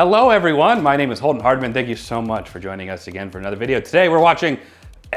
Hello everyone, my name is Holden Hardman. Thank you so much for joining us again for another video. Today we're watching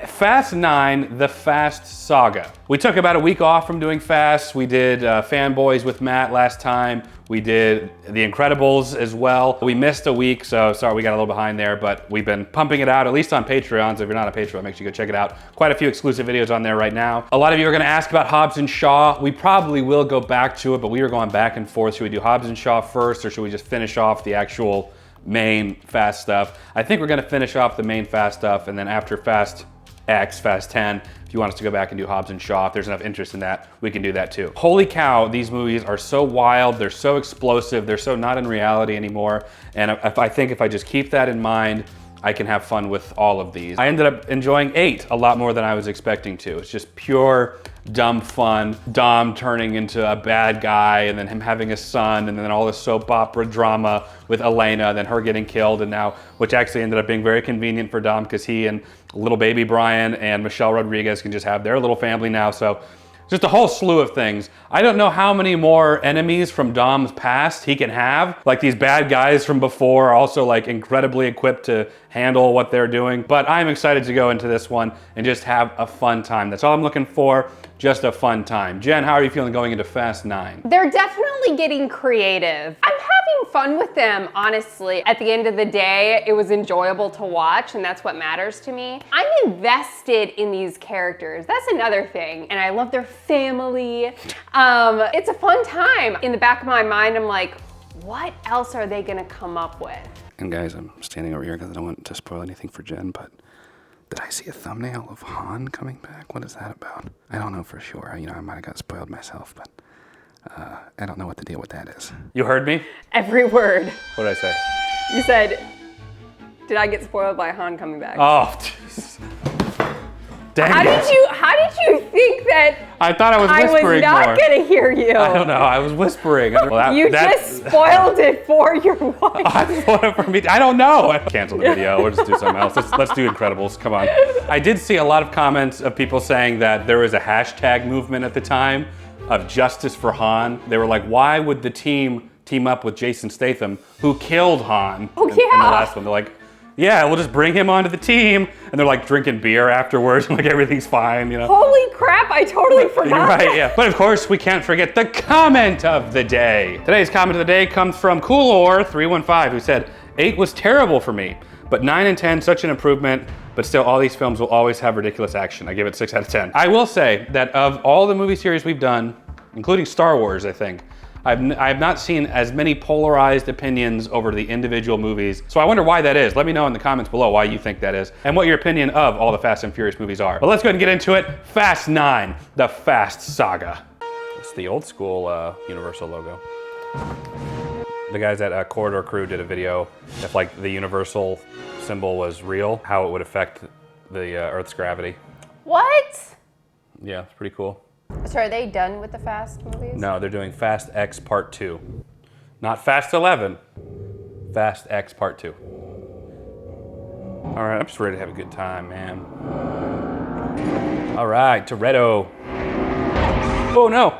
Fast 9, The Fast Saga. We took about a week off from doing Fast. We did Fanboys with Matt last time. We did The Incredibles as well. We missed a week, so sorry we got a little behind there, but we've been pumping it out, at least on Patreon. So if you're not a Patreon, make sure you go check it out. Quite a few exclusive videos on there right now. A lot of you are gonna ask about Hobbs and Shaw. We probably will go back to it, but we were going back and forth. Should we do Hobbs and Shaw first, or should we just finish off the actual main Fast stuff? I think we're gonna finish off the main Fast stuff, and then after Fast 10, if you want us to go back and do Hobbs and Shaw, if there's enough interest in that, we can do that too. Holy cow, these movies are so wild, they're so explosive, they're so not in reality anymore, and I think if I just keep that in mind, I can have fun with all of these. I ended up enjoying 8 a lot more than I was expecting to. It's just pure dumb fun. Dom turning into a bad guy, and then him having a son, and then all this soap opera drama with Elena, then her getting killed, and now, which actually ended up being very convenient for Dom because he and little baby Brian and Michelle Rodriguez can just have their little family now. So just a whole slew of things. I don't know how many more enemies from Dom's past he can have. Like these bad guys from before are also like incredibly equipped to handle what they're doing. But I'm excited to go into this one and just have a fun time. That's all I'm looking for, just a fun time. Jen, how are you feeling going into Fast 9? They're definitely getting creative. I'm having fun with them, honestly. At the end of the day, it was enjoyable to watch, and that's what matters to me. I'm invested in these characters. That's another thing. And I love their family. It's a fun time. In the back of my mind, I'm like, what else are they gonna come up with? And guys, I'm standing over here because I don't want to spoil anything for Jen, but did I see a thumbnail of Han coming back? What is that about? I don't know for sure. You know, I might have got spoiled myself, but I don't know what the deal with that is. You heard me? Every word. What did I say? You said, did I get spoiled by Han coming back? Oh, Jesus. Dang How did you think that I thought I was whispering I was not more. gonna hear you? I don't know, I was whispering. Well, you just spoiled it for your wife. I spoiled it for me. I don't know. Cancel the video, we'll just do something else. Let's do Incredibles, come on. I did see a lot of comments of people saying that there was a hashtag movement at the time of justice for Han. They were like, why would the team up with Jason Statham, who killed Han in the last one? They're like, yeah, we'll just bring him onto the team. And they're like drinking beer afterwards, and like everything's fine, you know? Holy crap, I totally forgot. You're right, yeah. But of course, we can't forget the comment of the day. Today's comment of the day comes from Coolor315, who said, 8 was terrible for me, but 9 and 10, such an improvement, but still all these films will always have ridiculous action. I give it 6 out of 10. I will say that of all the movie series we've done, including Star Wars, I think, I have not seen as many polarized opinions over the individual movies. So I wonder why that is. Let me know in the comments below why you think that is and what your opinion of all the Fast and Furious movies are. But let's go ahead and get into it. Fast 9, The Fast Saga. It's the old school Universal logo. The guys at Corridor Crew did a video if like the Universal symbol was real, how it would affect the Earth's gravity. What? Yeah, it's pretty cool. So are they done with the Fast movies? No, they're doing Fast X Part 2. Not Fast 11, Fast X Part 2. All right, I'm just ready to have a good time, man. All right, Toretto. Oh no.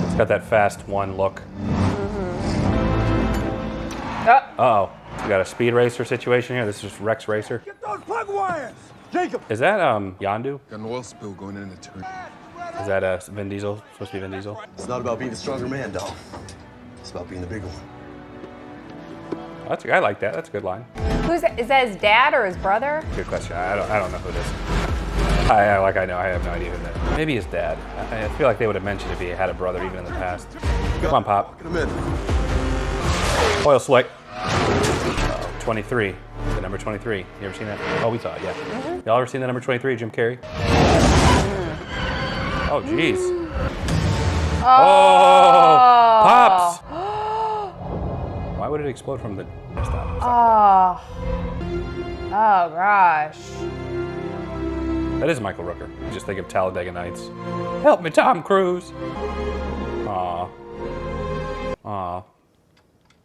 It's got that Fast 1 look. Uh-oh, we got a speed racer situation here. This is just Rex Racer. Get those plug wires! Jacob! Is that Yondu? Got an oil spill going in the turn. Is that Vin Diesel? Supposed to be Vin Diesel? It's not about being the stronger man, dog. It's about being the bigger one. I like that. That's a good line. Is that his dad or his brother? Good question. I don't know who it is. I know. I have no idea who that is. Maybe his dad. I feel like they would have mentioned if he had a brother even in the past. Come on, Pop. Get him in. Oil slick. 23. The number 23. You ever seen that? Oh, we saw it, yeah. Y'all ever seen the number 23, Jim Carrey? Oh, jeez. Oh, Pops! Why would it explode from the stop? Oh gosh. That is Michael Rooker. You just think of Talladega Nights. Help me, Tom Cruise. Aw. Aw.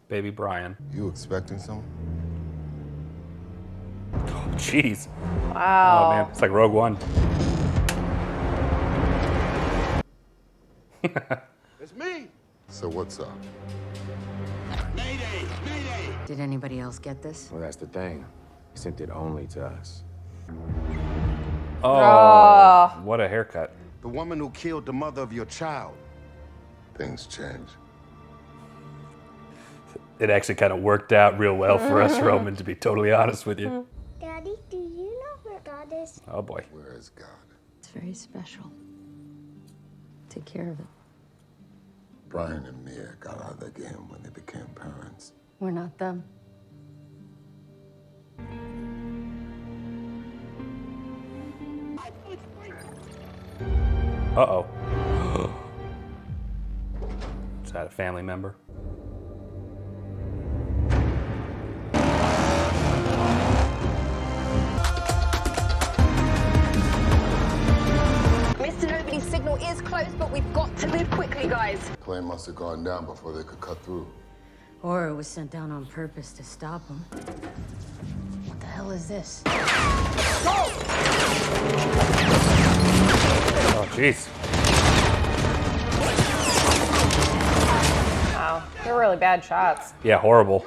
Baby Brian. You expecting something? Oh, jeez. Wow. Oh, man. It's like Rogue One. It's me, So what's up? Did anybody else get this? Well, that's the thing. He sent it only to us. Oh, what a haircut. The woman who killed the mother of your child. Things change. It actually kind of worked out real well for us, Roman, to be totally honest with you. Daddy, do you know where God is? Oh boy. Where is God? It's very special. Take care of it. Brian and Mia got out of the game when they became parents. We're not them. Uh-oh. Is that a family member? Mr. Nobody's signal is close, but we've got to move quickly, guys. Plane must have gone down before they could cut through. Or it was sent down on purpose to stop them. What the hell is this? Oh, jeez. Wow, they're really bad shots. Yeah, horrible.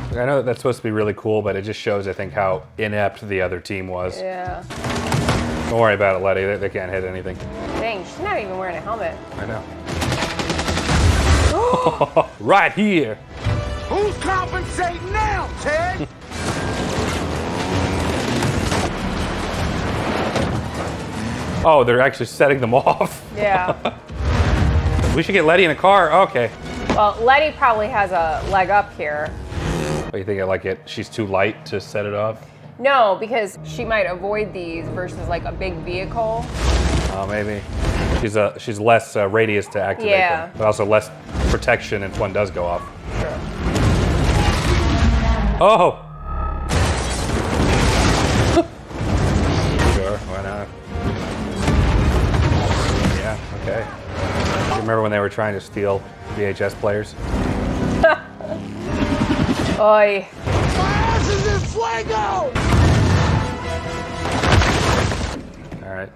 I know that's supposed to be really cool, but it just shows, I think, how inept the other team was. Yeah. Don't worry about it, Letty. They can't hit anything. Dang, she's not even wearing a helmet. I know. Right here. Who's compensating now, Ted? Oh, they're actually setting them off. Yeah. We should get Letty in a car. Okay. Well, Letty probably has a leg up here. What, you think she's too light to set it off? No, because she might avoid these versus like a big vehicle. Oh, maybe. She's less radius to activate them, but also less protection if one does go off. True. Oh! Sure, why not? Yeah, okay. You remember when they were trying to steal VHS players? Oi. My ass is in fuego! All right.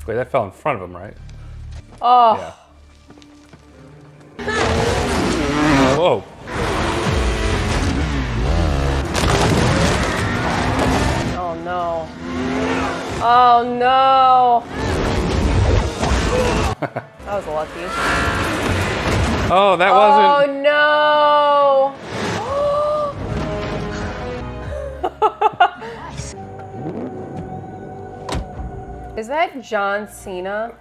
Wait, that fell in front of him, right? Oh. Yeah. Whoa. Oh no. Oh no. That was lucky. Oh, that wasn't. Oh no. Is that John Cena?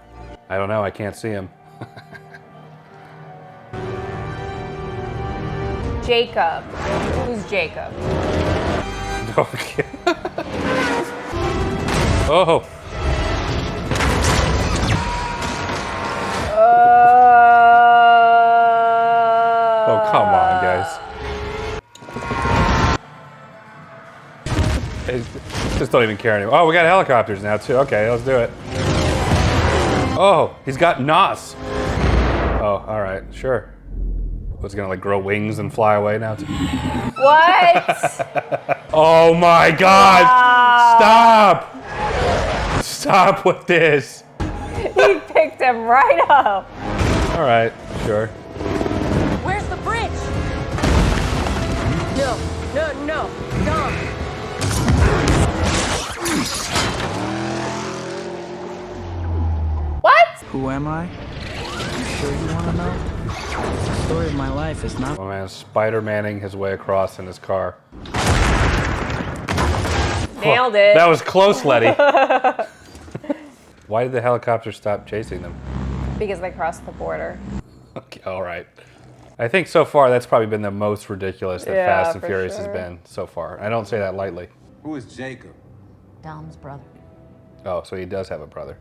I don't know. I can't see him. Jacob. Who's Jacob? Okay. Oh. Oh, come on, guys. They just don't even care anymore. Oh, we got helicopters now, too. Okay, let's do it. Oh, he's got NOS. Oh, all right, sure. Was gonna like grow wings and fly away now? What? Oh my God! Wow. Stop! Stop with this. He picked him right up. All right, sure. Where's the bridge? No. Dom. What? Who am I? You sure you want to know? The story of my life is not. Oh man, Spider-Manning his way across in his car. Nailed it. That was close, Letty. Why did the helicopter stop chasing them? Because they crossed the border. Okay, all right. I think so far that's probably been the most ridiculous that Yeah, Fast and for Furious sure. has been so far. I don't say that lightly. Who is Jacob? Dom's brother. Oh, so he does have a brother.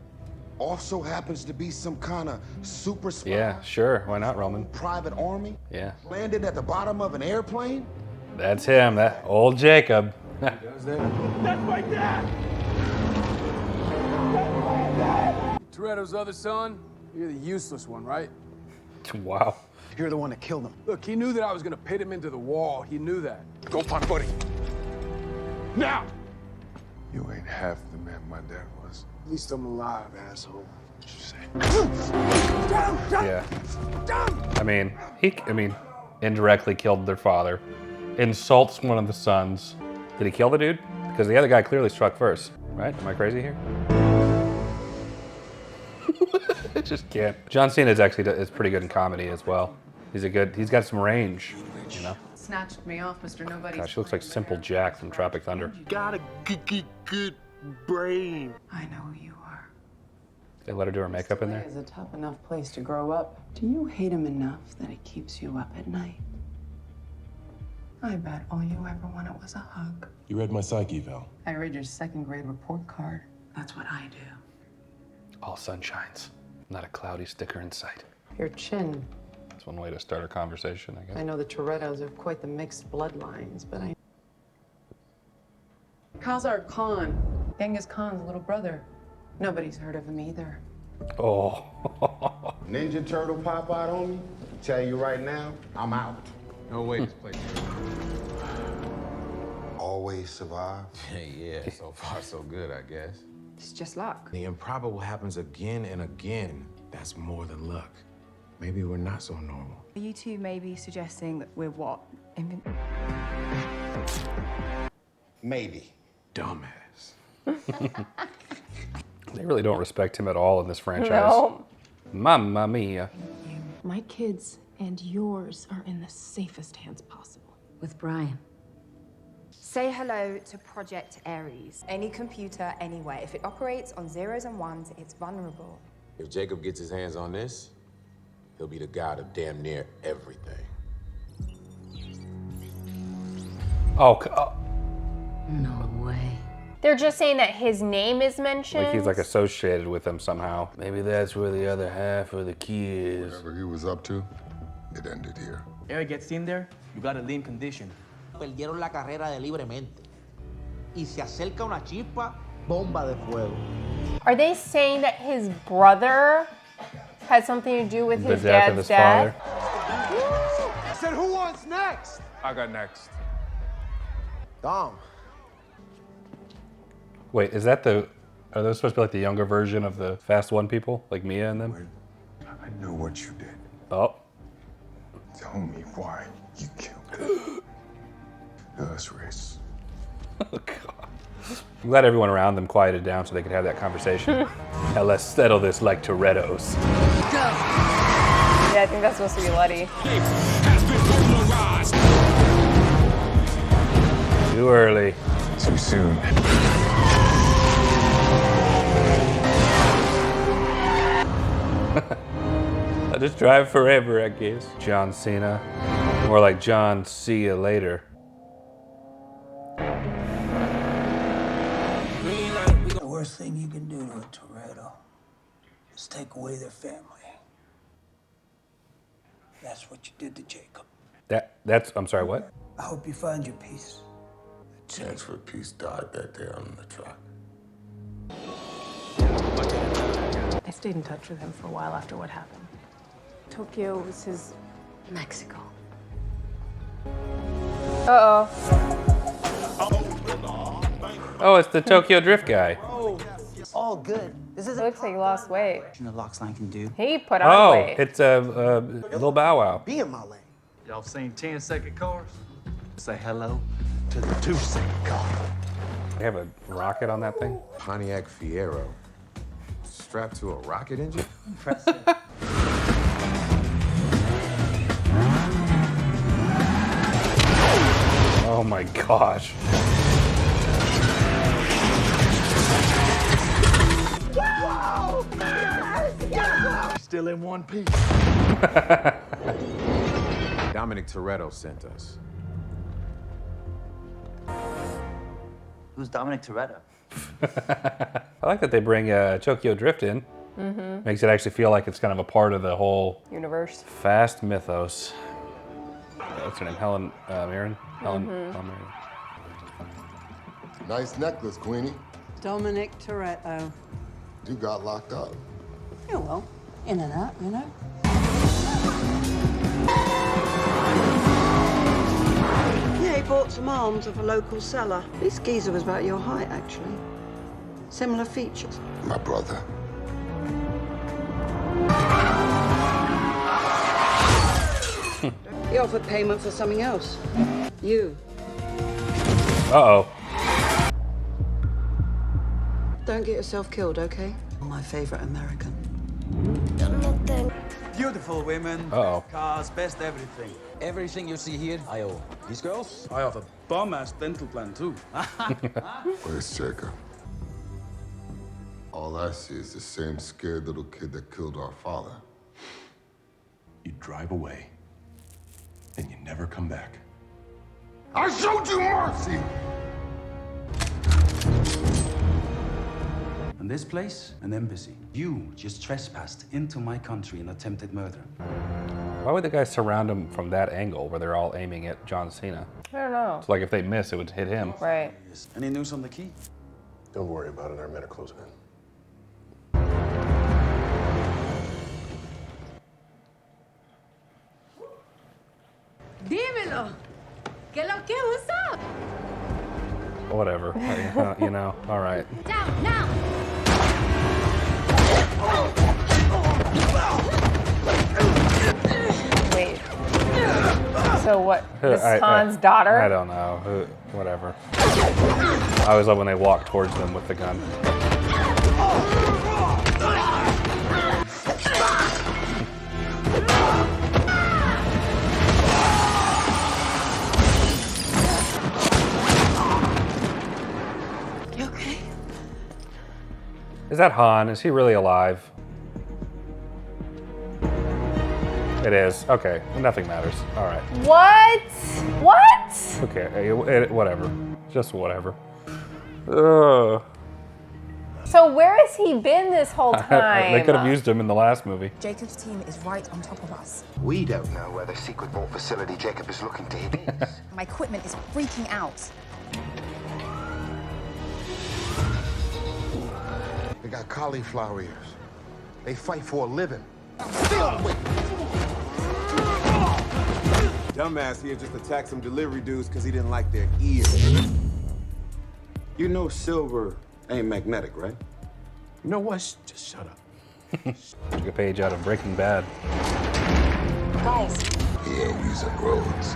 also happens to be some kind of super spy. Yeah, sure. Why not, Roman? Private army. Yeah. Landed at the bottom of an airplane. That's him, that old Jacob. Does that? That's my dad! Toretto's other son, you're the useless one, right? Wow. You're the one that killed him. Look, he knew that I was gonna pit him into the wall. He knew that. Go find Buddy. Now! You ain't half the man my dad was. At least I'm alive, asshole. What you say? Yeah. I mean, indirectly killed their father. Insults one of the sons. Did he kill the dude? Because the other guy clearly struck first, right? Am I crazy here? I just can't. John Cena is pretty good in comedy as well. He's got some range, you know? Snatched me off, Mr. Nobody. Gosh, she looks like Simple Jack from Tropic Thunder. You got a good brain. I know who you are. They let her do her makeup in there? It's a tough enough place to grow up. Do you hate him enough that it keeps you up at night? I bet all you ever wanted was a hug. You read my psyche, Val. I read your second grade report card. That's what I do. All sunshines. Not a cloudy sticker in sight. Your chin. That's one way to start a conversation, I guess. I know the Torettos are quite the mixed bloodlines, but I... Khazar Khan, Genghis Khan's little brother. Nobody's heard of him either. Oh. Ninja Turtle pop out on me? Tell you right now, I'm out. No way this place. Always survive. Yeah, so far so good, I guess. It's just luck. The improbable happens again and again. That's more than luck. Maybe we're not so normal. You two may be suggesting that we're what? Maybe. Dumbass. They really don't respect him at all in this franchise. No. Mamma mia. My kids and yours are in the safest hands possible. With Brian. Say hello to Project Ares. Any computer, anywhere. If it operates on zeros and ones, it's vulnerable. If Jacob gets his hands on this, he'll be the god of damn near everything. Oh, No way. They're just saying that his name is mentioned. like he's like associated with them somehow. Maybe that's where the other half of the key is. Whatever he was up to, it ended here. Eric gets in there, you got a lean condition. Perdieron la carrera de libremente. Y se acerca una chispa, bomba de fuego. Are they saying that his brother had something to do with his death of dad's his death? I said, who wants next? I got next. Dom. Wait, are those supposed to be like the younger version of the Fast One people? Like Mia and them? I know what you did. Oh. Tell me why you killed him. Let's race. Oh, God. I'm glad everyone around them quieted down so they could have that conversation. Now let's settle this like Toretto's. Yeah, I think that's supposed to be Letty. Too early. Too soon. I'll just drive forever, I guess. John Cena. More like John, see you later. The worst thing you can do to a Toretto is take away their family. That's what you did to Jacob. I'm sorry, what? I hope you find your peace. The chance for peace died that day on the truck. I stayed in touch with him for a while after what happened. Tokyo was his... Mexico. Uh-oh. Oh, it's the Tokyo Drift guy. All good. This is It looks like he lost weight. the Locksline can do. He put on Oh, weight. it's Lil Bow Wow. Be in my lane. Y'all seen 10-second cars? Say hello to the 2-second car. They have a rocket on that thing? Pontiac Fiero. Strapped to a rocket engine? Impressive. Oh my gosh. Still in one piece. Dominic Toretto sent us. Who's Dominic Toretto? I like that they bring Tokyo Drift in. Makes it actually feel like it's kind of a part of the whole universe. Fast mythos. What's her name? Helen Mirren? Helen Mirren. Nice necklace, Queenie. Dominic Toretto. You got locked up. Yeah, well, in and out, you know. Yeah, he bought some arms of a local seller. This geezer was about your height, actually. Similar features. My brother. He offered payment for something else. You. Uh-oh. Don't get yourself killed, okay? My favorite American. Beautiful women, Uh-oh. cars, best everything. Everything you see here, I own. These girls, I have a bum-ass dental plan too. Where's Jacob? All I see is the same scared little kid that killed our father. You drive away, and you never come back. I showed you mercy! And this place, an embassy. You just trespassed into my country and attempted murder. Why would the guys surround him from that angle where they're all aiming at John Cena? I don't know. It's like if they miss, it would hit him. Right. Any news on the key? Don't worry about it, our men are closing in. Dímelo. ¿Qué lo que usa? Whatever. You know, all right. Down now. Wait. So what? This is Han's daughter? I don't know. Whatever. I always love when they walk towards them with the gun. You okay? Is that Han? Is he really alive? It is. Okay. Nothing matters. All right. What? What? Okay. Whatever. Just whatever. Ugh. So where has he been this whole time? They could have used him in the last movie. Jacob's team is right on top of us. We don't know where the secret vault facility Jacob is looking to hit is. My equipment is freaking out. They got cauliflower ears. They fight for a living. Dumbass here just attacked some delivery dudes because he didn't like their ears. You know silver ain't magnetic, right? You know what? Just shut up. Took a page out of Breaking Bad. Guys. Yeah, these are roads.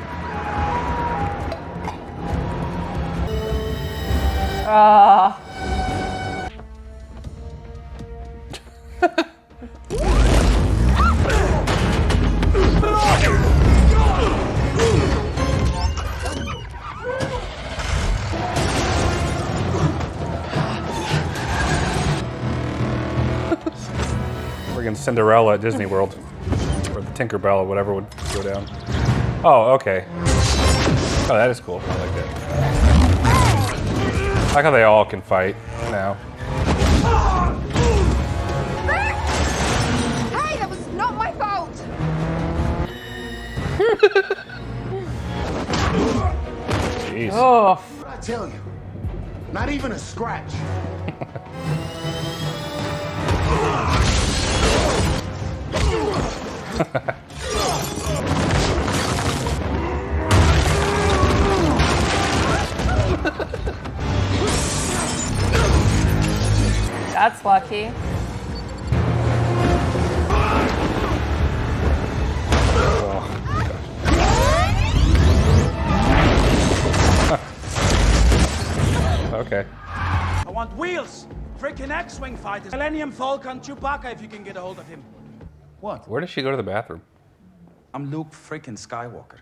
Friggin' Cinderella at Disney World. Or the Tinkerbell or whatever would go down. Oh, okay. Oh, that is cool. I like that. I like how they all can fight now. Hey, that was not my fault! Jeez. Oh. What I tell you? Not even a scratch. That's lucky. Okay. I want wheels! Freaking X-Wing fighters! Millennium Falcon Chewbacca if you can get a hold of him. What? Where does she go to the bathroom? I'm Luke freaking Skywalker.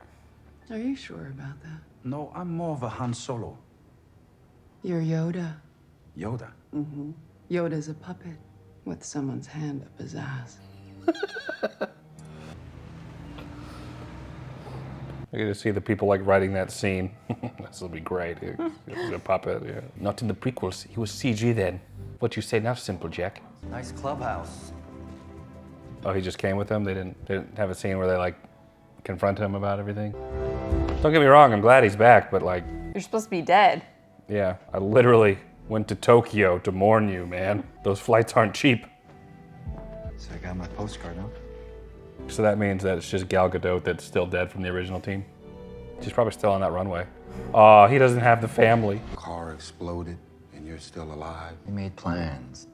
Are you sure about that? No, I'm more of a Han Solo. You're Yoda. Yoda? Mm-hmm. Yoda's a puppet with someone's hand up his ass. I get to see the people like writing that scene. This will be great. It's a puppet, yeah. Not in the prequels. He was CG then. What you say now, Simple Jack? Nice clubhouse. Oh, he just came with them? They didn't have a scene where they like confront him about everything? Don't get me wrong, I'm glad he's back, but like... You're supposed to be dead. Yeah, I literally went to Tokyo to mourn you, man. Those flights aren't cheap. So I got my postcard, huh? So that means that it's just Gal Gadot that's still dead from the original team. She's probably still on that runway. Oh, he doesn't have the family. Car exploded and you're still alive. We made plans.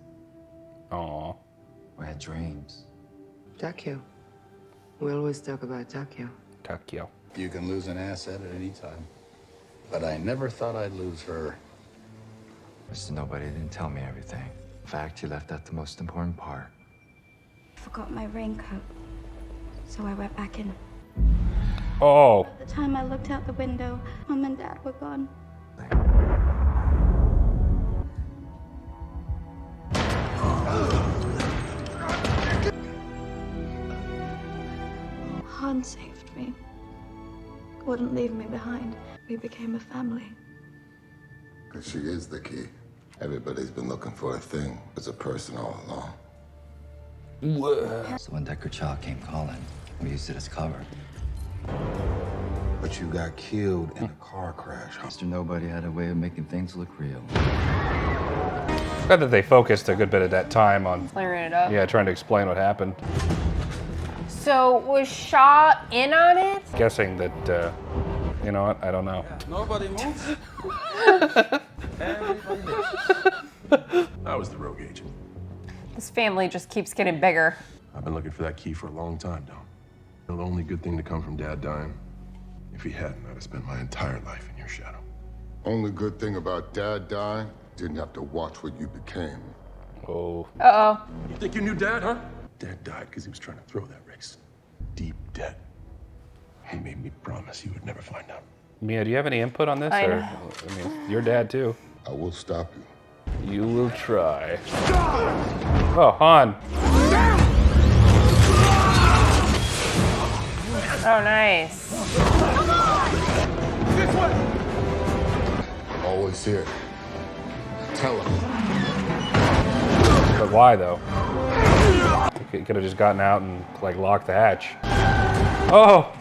Aw. We had dreams. Tokyo. We always talk about Tokyo. Tokyo. You can lose an asset at any time. But I never thought I'd lose her. Mr. Nobody didn't tell me everything. In fact, he left out the most important part. I forgot my raincoat, so I went back in. Oh. By the time I looked out the window, Mom and Dad were gone. Han saved me. Wouldn't leave me behind. We became a family. But she is the key. Everybody's been looking for a thing as a person all along. So when Decker Child came calling, we used it as cover. But you got killed in a car crash. Mr. Nobody had a way of making things look real. Glad that they focused a good bit of that time on... Clearing it up. Yeah, trying to explain what happened. So was Shaw in on it? Guessing that, you know what, I don't know. Nobody moves. Everybody moves. I was the rogue agent. This family just keeps getting bigger. I've been looking for that key for a long time, Dom. You know, the only good thing to come from Dad dying, if he hadn't, I'd have spent my entire life in your shadow. Only good thing about Dad dying, didn't have to watch what you became. Oh. Uh-oh. You think you knew Dad, huh? Dad died because he was trying to throw that race. Deep debt. He made me promise he would never find out. Mia, do you have any input on this? I or, know. I mean, your dad too. I will stop you. You will try. Oh, Han. Oh, nice. This way. Always here. Tell him. But why though? He could have just gotten out and like locked the hatch. Oh!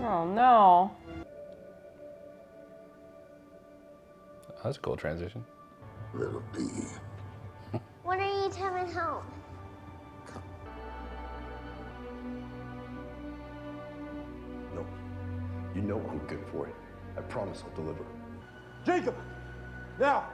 Oh no. That's a cool transition. Little D. When are you coming home? No. You know I'm good for it. I promise I'll deliver. Jacob! Now!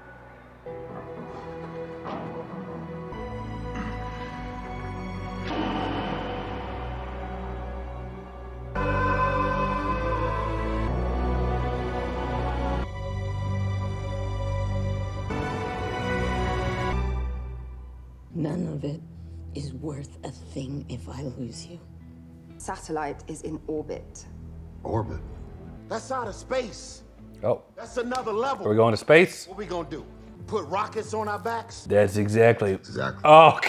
None of it is worth a thing if I lose you. Satellite is in orbit. Orbit? That's out of space. Oh. That's another level. Are we going to space? What we gonna do? Put rockets on our backs? That's exactly. Oh.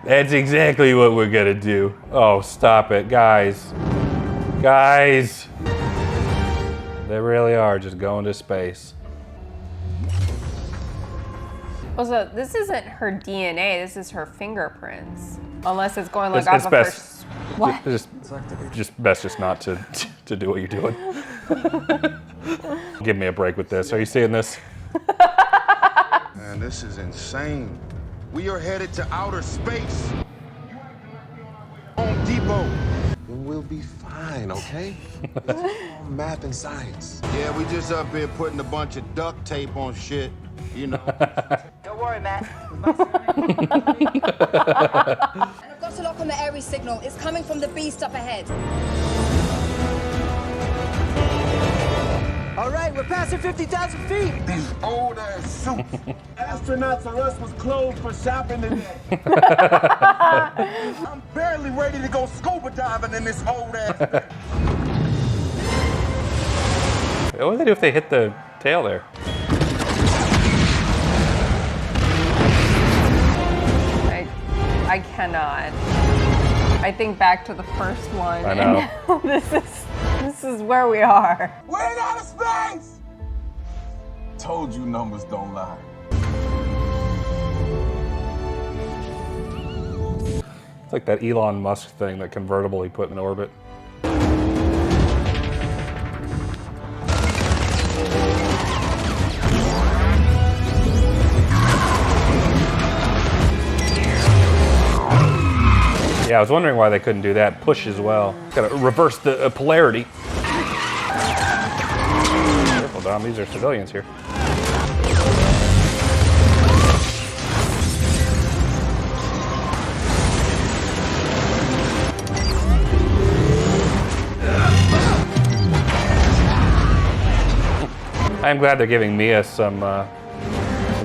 That's exactly what we're gonna do. Oh, stop it, guys. Guys. They really are just going to space. Well, so this isn't her DNA, this is her fingerprints. Unless it's going like It's off of best. her... What? Just best just not to do what you're doing. Give me a break with this. Are you seeing this? Man, this is insane. We are headed to outer space. Home Depot. Then we'll be fine, okay? It's all math and science. Yeah, we just up here putting a bunch of duct tape on shit, you know. Don't worry, Matt. And I've got a lock on the Ares signal. It's coming from the beast up ahead. All right, we're passing 50,000 feet. These old ass suits. Astronauts are us with clothes for shopping today. I'm barely ready to go scuba diving in this old ass thing. What would they do if they hit the tail there? I cannot. I think back to the first one. I know. And this is where we are. We're in outer space! Told you numbers don't lie. It's like that Elon Musk thing, that convertible he put in orbit. Yeah, I was wondering why they couldn't do that. Push as well. Gotta reverse the polarity. Careful, Dom, these are civilians here. I'm glad they're giving Mia some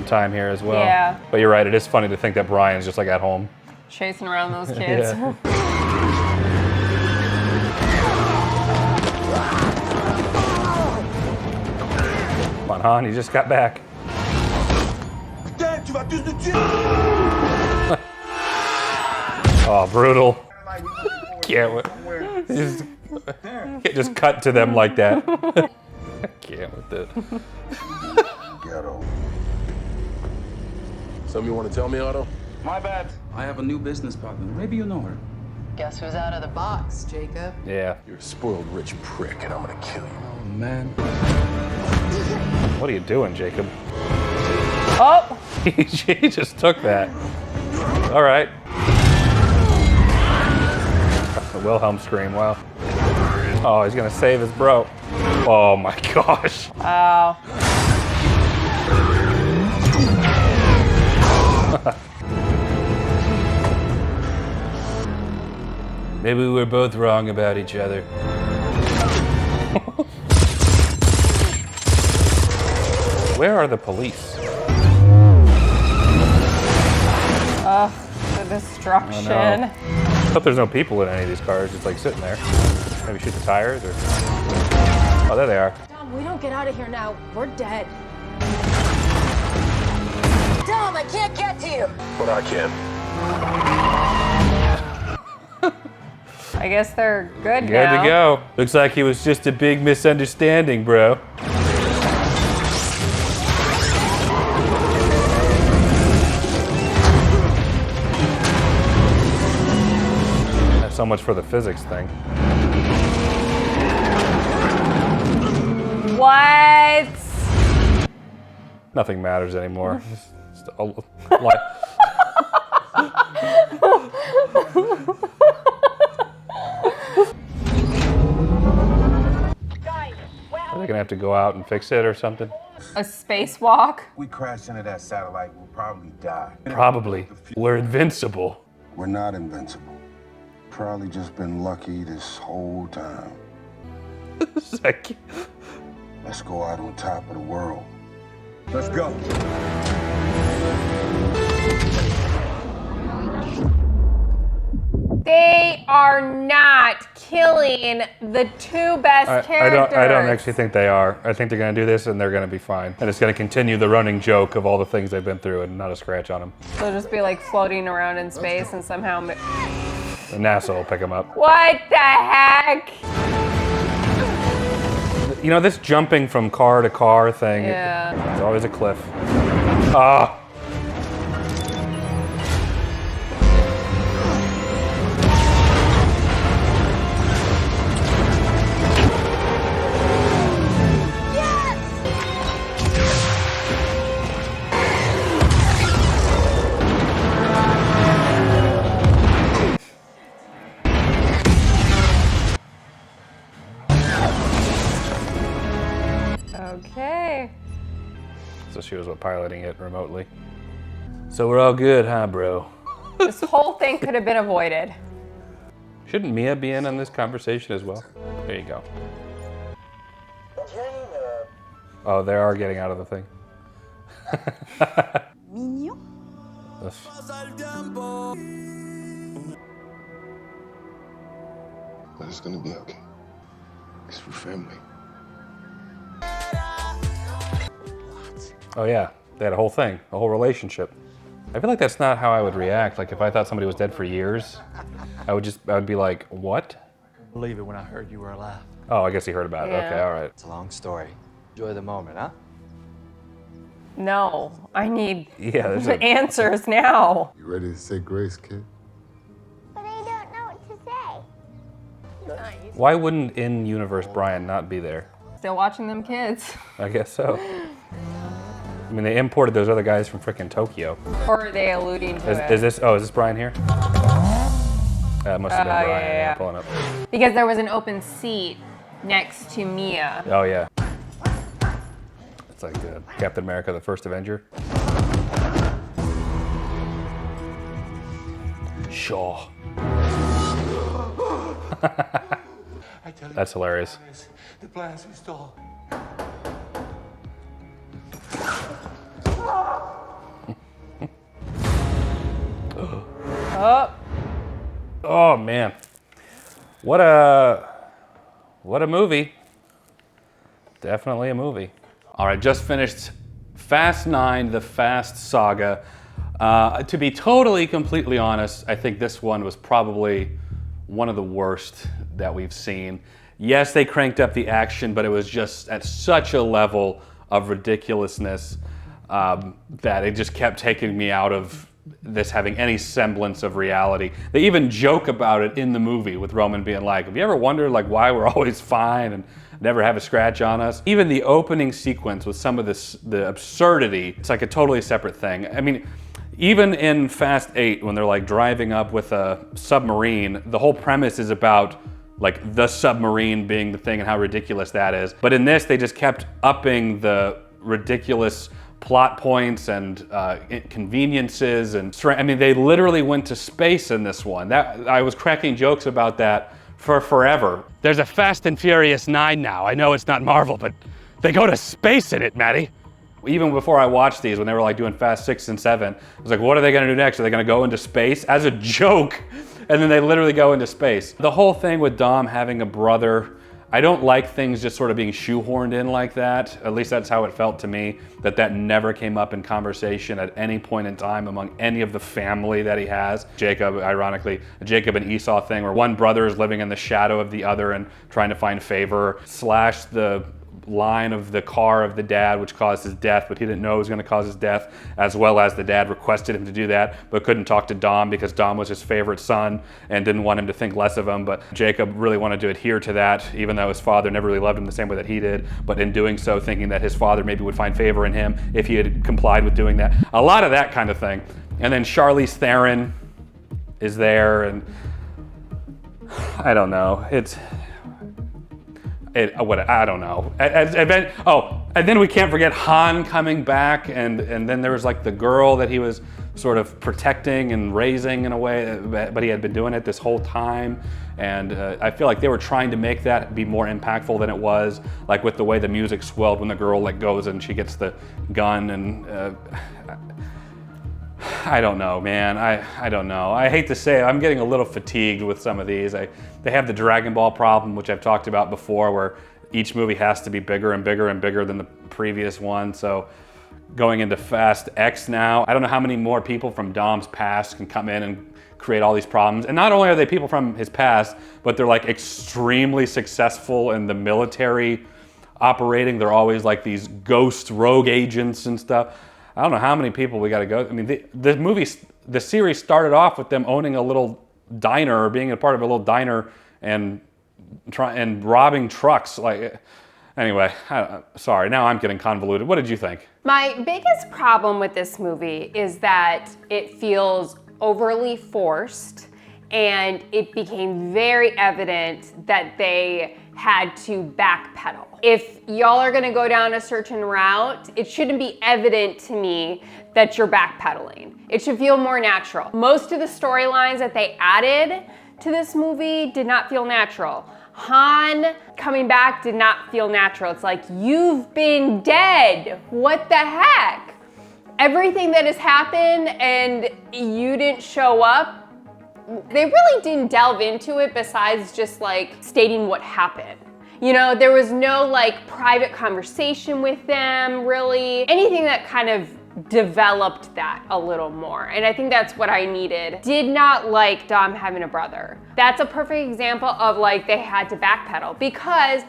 time here as well. Yeah. But you're right, it is funny to think that Brian's just like at home. Chasing around those kids. Yeah. Come on, Han, you just got back. Oh, brutal. Can't wait. Can't just cut to them like that. I can't with it. Ghetto. Something you want to tell me, Otto? My bad. I have a new business partner. Maybe you know her. Guess who's out of the box, Jacob? Yeah. You're a spoiled rich prick, and I'm gonna kill you. Oh, man. What are you doing, Jacob? Oh! He just took that. All right. The Wilhelm scream, wow. Oh, he's gonna save his bro. Oh my gosh. Wow. Maybe we were both wrong about each other. Where are the police? Ugh, the destruction. I hope there's no people in any of these cars, just like sitting there. Maybe shoot the tires or... Oh, there they are. Dom, we don't get out of here now. We're dead. Dom, I can't get to you. But I can. I guess they're good Good now. to go. Looks like it was just a big misunderstanding, bro. Not so much for the physics thing. What? Nothing matters anymore. Just a life. Are they gonna have to go out and fix it or something? A spacewalk? We crash into that satellite, we'll probably die. Probably. We're invincible. We're not invincible. Probably just been lucky this whole time. Let's go out on top of the world. Let's go. They are not killing the two best characters. I don't actually think they are. I think they're gonna do this and they're gonna be fine. And it's gonna continue the running joke of all the things they've been through and not a scratch on them. They'll just be like floating around in space and somehow... And NASA will pick them up. What the heck? You know, this jumping from car to car thing, Yeah. it's always a cliff. Ah. Okay. So she was piloting it remotely. So we're all good, huh, bro? This whole thing could have been avoided. Shouldn't Mia be in on this conversation as well? There you go. Jane, Oh, they are getting out of the thing. Mignon. But it's gonna be okay. It's for family. Oh yeah, they had a whole thing, a whole relationship. I feel like that's not how I would react. Like if I thought somebody was dead for years, I would be like, what? I couldn't believe it when I heard you were alive. Oh, I guess he heard about it. Okay, all right. It's a long story. Enjoy the moment, huh? No, I need there's the answers now. You ready to say grace, kid? But I don't know what to say. Why wouldn't in-universe Brian not be there? Still watching them kids. I guess so. I mean, they imported those other guys from frickin' Tokyo. Or are they alluding to it? Is this Brian here? That must have been Brian. Yeah. Pulling up. Because there was an open seat next to Mia. Oh yeah. It's like Captain America, the First Avenger. Sure. That's hilarious. The plans we stole. Oh. Oh man. What a movie. Definitely a movie. All right, just finished Fast 9, the Fast Saga. To be totally, completely honest, I think this one was probably one of the worst that we've seen. Yes, they cranked up the action, but it was just at such a level of ridiculousness that it just kept taking me out of this having any semblance of reality. They even joke about it in the movie with Roman being like, have you ever wondered like why we're always fine and never have a scratch on us? Even the opening sequence with some of the absurdity, it's like a totally separate thing. I mean, even in Fast 8, when they're like driving up with a submarine, the whole premise is about like the submarine being the thing and how ridiculous that is. But in this, they just kept upping the ridiculous plot points and conveniences, and I mean, they literally went to space in this one. I was cracking jokes about that for forever. There's a Fast and Furious 9 now. I know it's not Marvel, but they go to space in it, Maddie. Even before I watched these, when they were like doing Fast 6 and 7, I was like, what are they gonna do next? Are they gonna go into space? As a joke, and then they literally go into space. The whole thing with Dom having a brother, I don't like things just sort of being shoehorned in like that. At least that's how it felt to me, that never came up in conversation at any point in time among any of the family that he has. Jacob, ironically, a Jacob and Esau thing where one brother is living in the shadow of the other and trying to find favor, slash the line of the car of the dad, which caused his death, but he didn't know it was going to cause his death, as well as the dad requested him to do that, but couldn't talk to Dom because Dom was his favorite son and didn't want him to think less of him. But Jacob really wanted to adhere to that, even though his father never really loved him the same way that he did, but in doing so, thinking that his father maybe would find favor in him if he had complied with doing that. A lot of that kind of thing. And then Charlize Theron is there, and I don't know. I don't know. And then we can't forget Han coming back, and then there was like the girl that he was sort of protecting and raising in a way, but he had been doing it this whole time. And I feel like they were trying to make that be more impactful than it was, like with the way the music swelled when the girl like goes and she gets the gun, and I don't know, man. I don't know. I hate to say it, I'm getting a little fatigued with some of these. They have the Dragon Ball problem, which I've talked about before, where each movie has to be bigger and bigger and bigger than the previous one. So going into Fast X now, I don't know how many more people from Dom's past can come in and create all these problems. And not only are they people from his past, but they're like extremely successful in the military operating. They're always like these ghost rogue agents and stuff. I don't know how many people we got to go. I mean, the series started off with them owning a little diner, or being a part of a little diner, and robbing trucks. Like, anyway, sorry. Now I'm getting convoluted. What did you think? My biggest problem with this movie is that it feels overly forced, and it became very evident that they had to backpedal. If y'all are gonna go down a certain route, it shouldn't be evident to me that you're backpedaling. It should feel more natural. Most of the storylines that they added to this movie did not feel natural. Han coming back did not feel natural. It's like, you've been dead. What the heck? Everything that has happened and you didn't show up, they really didn't delve into it besides just like stating what happened. You know, there was no like private conversation with them, really. Anything that kind of developed that a little more. And I think that's what I needed. Did not like Dom having a brother. That's a perfect example of like they had to backpedal, because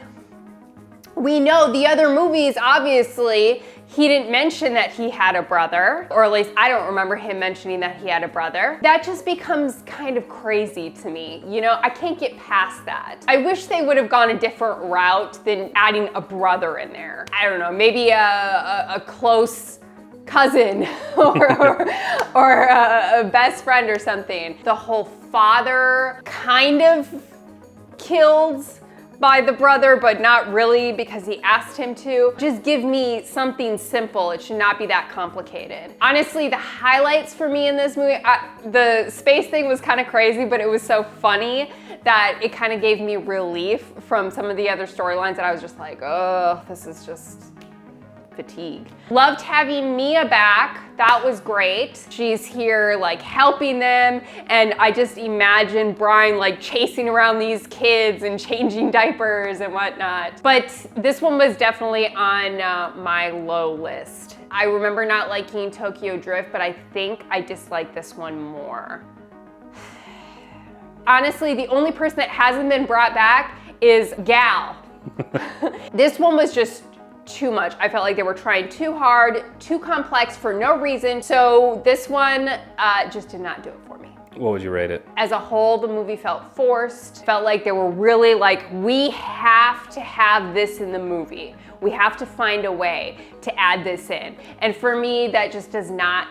we know the other movies, obviously, he didn't mention that he had a brother, or at least I don't remember him mentioning that he had a brother. That just becomes kind of crazy to me. You know, I can't get past that. I wish they would have gone a different route than adding a brother in there. I don't know, maybe a close cousin or a best friend or something. The whole father kind of killed by the brother, but not really because he asked him to. Just give me something simple. It should not be that complicated. Honestly, the highlights for me in this movie, the space thing was kind of crazy, but it was so funny that it kind of gave me relief from some of the other storylines that I was just like, oh, this is just fatigue. Loved having Mia back. That was great. She's here like helping them, and I just imagine Brian like chasing around these kids and changing diapers and whatnot. But this one was definitely on my low list. I remember not liking Tokyo Drift, but I think I dislike this one more. Honestly, the only person that hasn't been brought back is Gal. This one was just too much. I felt like they were trying too hard, too complex for no reason. So this one just did not do it for me. What would you rate it? As a whole, the movie felt forced. Felt like they were really like, we have to have this in the movie. We have to find a way to add this in. And for me, that just does not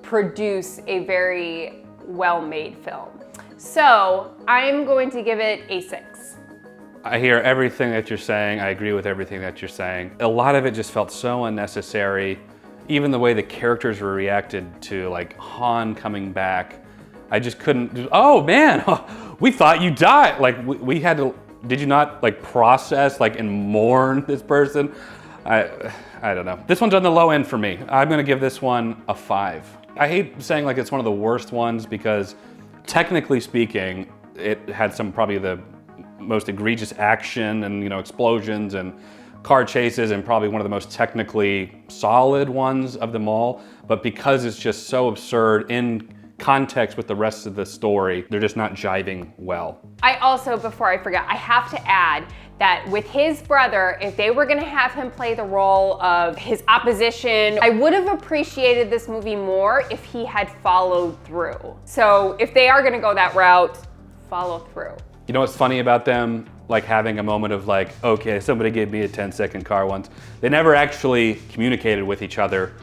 produce a very well-made film. So I'm going to give it a 6. I hear everything that you're saying. I agree with everything that you're saying. A lot of it just felt so unnecessary. Even the way the characters were reacted to like Han coming back, I just couldn't, oh man, we thought you died. Like we had to, did you not like process like and mourn this person? I don't know. This one's on the low end for me. I'm gonna give this one a 5. I hate saying like it's one of the worst ones because technically speaking, it had some probably the most egregious action and, you know, explosions and car chases and probably one of the most technically solid ones of them all. But because it's just so absurd in context with the rest of the story, they're just not jiving well. I also, before I forget, I have to add that with his brother, if they were gonna have him play the role of his opposition, I would have appreciated this movie more if he had followed through. So if they are gonna go that route, follow through. You know what's funny about them like having a moment of like, okay, somebody gave me a 10-second car once. They never actually communicated with each other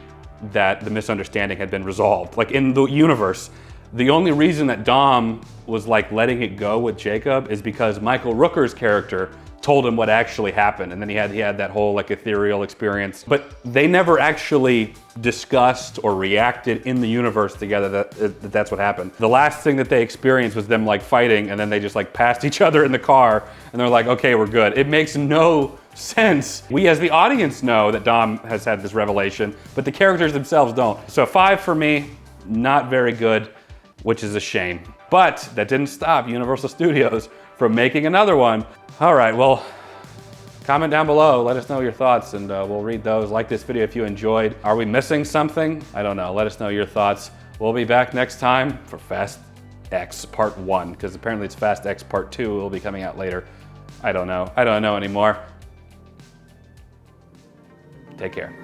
that the misunderstanding had been resolved. Like in the universe, the only reason that Dom was like letting it go with Jacob is because Michael Rooker's character told him what actually happened, and then he had that whole like ethereal experience. But they never actually discussed or reacted in the universe together that's what happened. The last thing that they experienced was them like fighting, and then they just like passed each other in the car, and they're like, okay, we're good. It makes no sense. We as the audience know that Dom has had this revelation, but the characters themselves don't. So 5 for me, not very good, which is a shame. But that didn't stop Universal Studios from making another one. All right, well, comment down below, let us know your thoughts, and we'll read those. Like this video if you enjoyed. Are we missing something? I don't know, let us know your thoughts. We'll be back next time for Fast X Part 1, because apparently it's Fast X Part 2 will be coming out later. I don't know anymore. Take care.